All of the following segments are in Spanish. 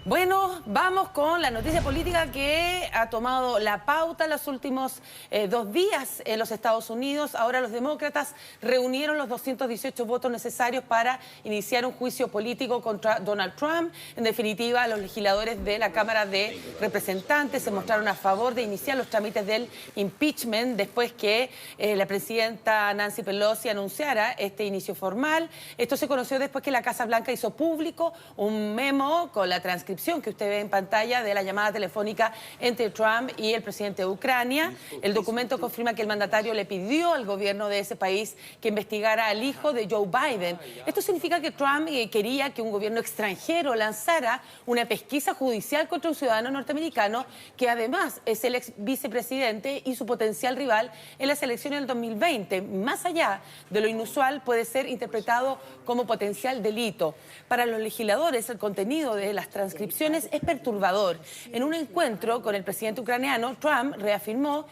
Bueno, vamos con la noticia política que ha tomado la pauta los últimos 2 días en los Estados Unidos. Ahora los demócratas reunieron los 218 votos necesarios para iniciar un juicio político contra Donald Trump. En definitiva, los legisladores de la Cámara de Representantes se mostraron a favor de iniciar los trámites del impeachment después que la presidenta Nancy Pelosi anunciara este inicio formal. Esto se conoció después que la Casa Blanca hizo público un memo con la transcripción que usted ve en pantalla de la llamada telefónica entre Trump y el presidente de Ucrania. El documento confirma que el mandatario le pidió al gobierno de ese país que investigara al hijo de Joe Biden. Esto significa que Trump quería que un gobierno extranjero lanzara una pesquisa judicial contra un ciudadano norteamericano que además es el ex vicepresidente y su potencial rival en las elecciones del 2020. Más allá de lo inusual, puede ser interpretado como potencial delito. Para los legisladores, el contenido de las transcripciones es perturbador. En un encuentro con el presidente ucraniano, Trump reafirmó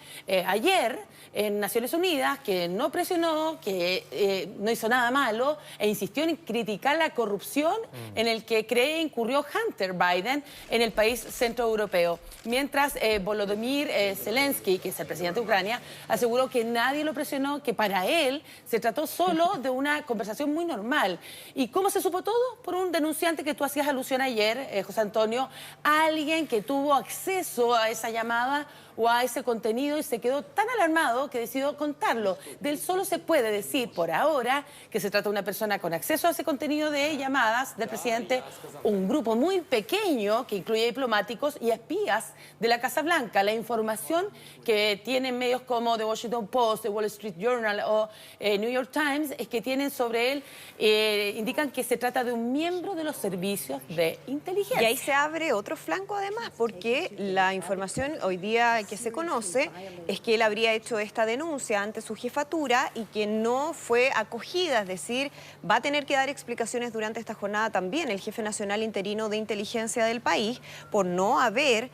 ayer en Naciones Unidas que no presionó, que no hizo nada malo e insistió en criticar la corrupción en el que cree incurrió Hunter Biden en el país centroeuropeo. Mientras Volodymyr Zelensky, que es el presidente de Ucrania, aseguró que nadie lo presionó, que para él se trató solo de una conversación muy normal. ¿Y cómo se supo todo? Por un denunciante que tú hacías alusión ayer, José Antonio, alguien que tuvo acceso a esa llamada o a ese contenido y se quedó tan alarmado que decidió contarlo. De él solo se puede decir por ahora que se trata de una persona con acceso a ese contenido de llamadas del presidente, un grupo muy pequeño que incluye diplomáticos y espías de la Casa Blanca. La información que tienen medios como The Washington Post, The Wall Street Journal o New York Times es que tienen sobre él, indican que se trata de un miembro de los servicios de inteligencia. Y ahí se abre otro flanco además, porque la información hoy día que se conoce es que él habría hecho esta denuncia ante su jefatura y que no fue acogida, es decir, va a tener que dar explicaciones durante esta jornada también el jefe nacional interino de inteligencia del país por no haber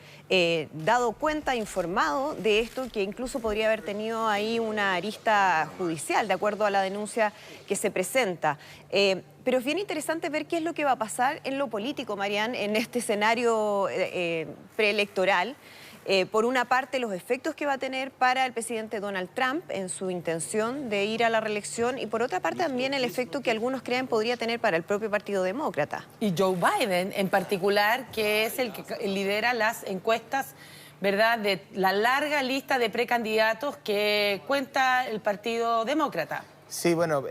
dado cuenta, informado de esto, que incluso podría haber tenido ahí una arista judicial, de acuerdo a la denuncia que se presenta. Pero es bien interesante ver qué es lo que va a pasar en lo político, Marian, en este escenario preelectoral. Por una parte, los efectos que va a tener para el presidente Donald Trump en su intención de ir a la reelección y por otra parte también el efecto que algunos creen podría tener para el propio Partido Demócrata. Y Joe Biden en particular, que es el que lidera las encuestas, ¿verdad?, de la larga lista de precandidatos que cuenta el Partido Demócrata. Sí, bueno,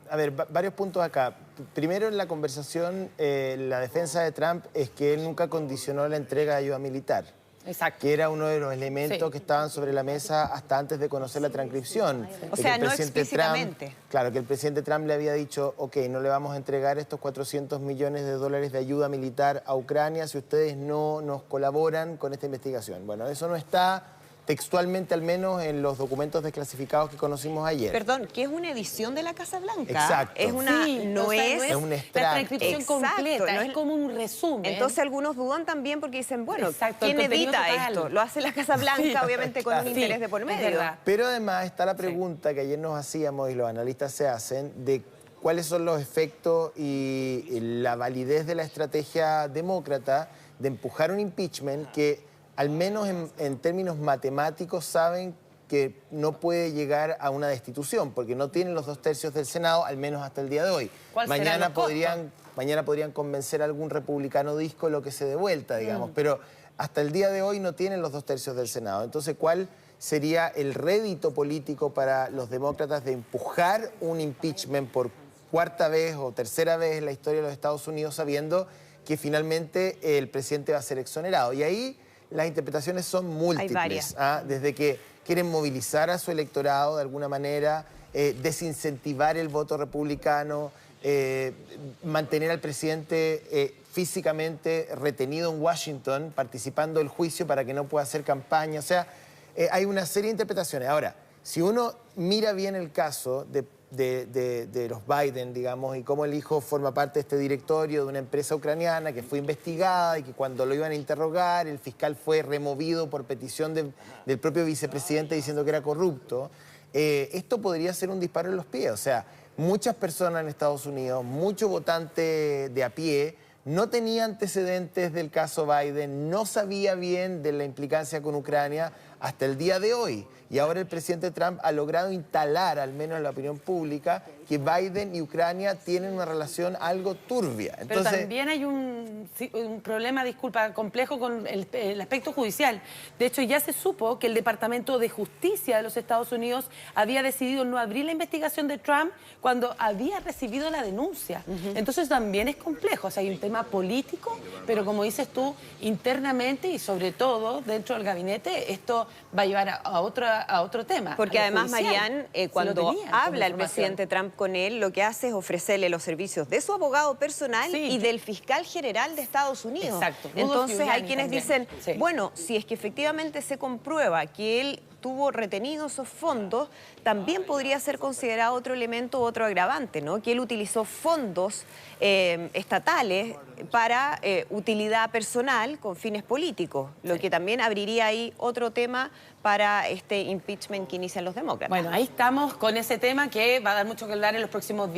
a ver, varios puntos acá. Primero, en la conversación, la defensa de Trump es que él nunca condicionó la entrega de ayuda militar. Exacto. Que era uno de los elementos que estaban sobre la mesa hasta antes de conocer la transcripción. O sea, no explícitamente. Claro, que el presidente Trump le había dicho, ok, no le vamos a entregar estos 400 millones de dólares de ayuda militar a Ucrania si ustedes no nos colaboran con esta investigación. Bueno, eso no está textualmente, al menos en los documentos desclasificados que conocimos ayer. Perdón, que es una edición de la Casa Blanca. Exacto. Es una, sí, no, o sea, es, no un la extracto. transcripción completa, no es como un resumen. Entonces algunos dudan también porque dicen, bueno, exacto, ¿quién edita total. esto? Lo hace la Casa Blanca, sí, obviamente con un interés de por medio. Pero además está la pregunta que ayer nos hacíamos y los analistas se hacen de cuáles son los efectos y la validez de la estrategia demócrata de empujar un impeachment que al menos en términos matemáticos saben que no puede llegar a una destitución porque no tienen los 2/3 del Senado, al menos hasta el día de hoy. Mañana podrían convencer a algún republicano disco lo que se dé vuelta, digamos, pero hasta el día de hoy no tienen los 2/3 del Senado. Entonces, ¿cuál sería el rédito político para los demócratas de empujar un impeachment por cuarta vez o tercera vez en la historia de los Estados Unidos sabiendo que finalmente el presidente va a ser exonerado? Y ahí las interpretaciones son múltiples, desde que quieren movilizar a su electorado de alguna manera, desincentivar el voto republicano, mantener al presidente físicamente retenido en Washington, participando del juicio para que no pueda hacer campaña. O sea, hay una serie de interpretaciones. Ahora, si uno mira bien el caso de los Biden, digamos, y cómo el hijo forma parte de este directorio de una empresa ucraniana que fue investigada y que cuando lo iban a interrogar, el fiscal fue removido por petición del propio vicepresidente diciendo que era corrupto, esto podría ser un disparo en los pies. O sea, muchas personas en Estados Unidos, mucho votante de a pie, no tenía antecedentes del caso Biden, no sabía bien de la implicancia con Ucrania hasta el día de hoy. Y ahora el presidente Trump ha logrado instalar, al menos en la opinión pública, que Biden y Ucrania tienen una relación algo turbia. Pero también hay un problema, disculpa, complejo con el aspecto judicial. De hecho, ya se supo que el Departamento de Justicia de los Estados Unidos había decidido no abrir la investigación de Trump cuando había recibido la denuncia. Entonces también es complejo. O sea, hay un tema político, pero como dices tú, internamente y sobre todo dentro del gabinete, esto va a llevar a otro tema. Porque además, Marian, cuando habla el presidente Trump con él, lo que hace es ofrecerle los servicios de su abogado personal y del fiscal general de Estados Unidos. Exacto. Entonces hay quienes también dicen, bueno, si es que efectivamente se comprueba que él tuvo retenidos esos fondos, también podría ser considerado otro elemento, otro agravante, ¿no? Que él utilizó fondos estatales para utilidad personal con fines políticos, lo que también abriría ahí otro tema para este impeachment que inician los demócratas. Bueno, ahí estamos con ese tema que va a dar mucho que hablar en los próximos días.